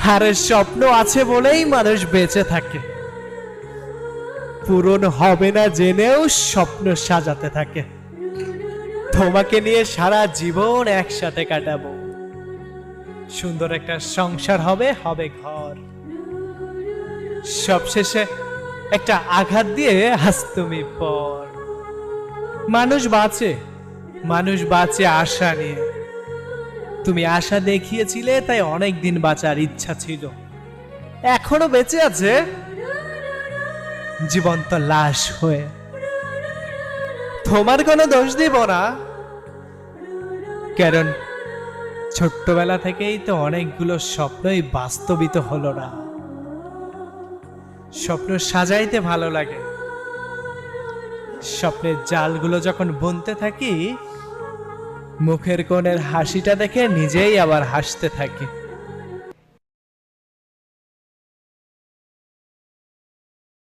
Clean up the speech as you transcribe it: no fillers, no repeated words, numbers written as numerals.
আর স্বপ্ন আছে বলেই মানুষ বেঁচে থাকে, পূরণ হবে না জেনেও স্বপ্ন সাজাতে থাকে। তোমাকে নিয়ে সারা জীবন একসাথে কাটাবো, সুন্দর একটা সংসার হবে, হবে ঘর। সবশেষে একটা আঘাত দিয়ে আজ তুমি পর। মানুষ বাঁচে, মানুষ বাঁচে আশা নিয়ে। তুমি আশা দেখিয়েছিলে, তাই অনেক দিন বাঁচার ইচ্ছা ছিল। এখনো বেঁচে আছে জীবন্ত লাশ হয়ে। তোমার কোনো দোষ দিব না, কারণ ছোট্টবেলা থেকেই তো অনেকগুলো স্বপ্নই বাস্তবিত হলো না। স্বপ্ন সাজাইতে ভালো লাগে, স্বপ্নের জালগুলো যখন বুনতে থাকি, মুখের কোণের হাসিটা দেখে নিজেই আবার হাসতে থাকি।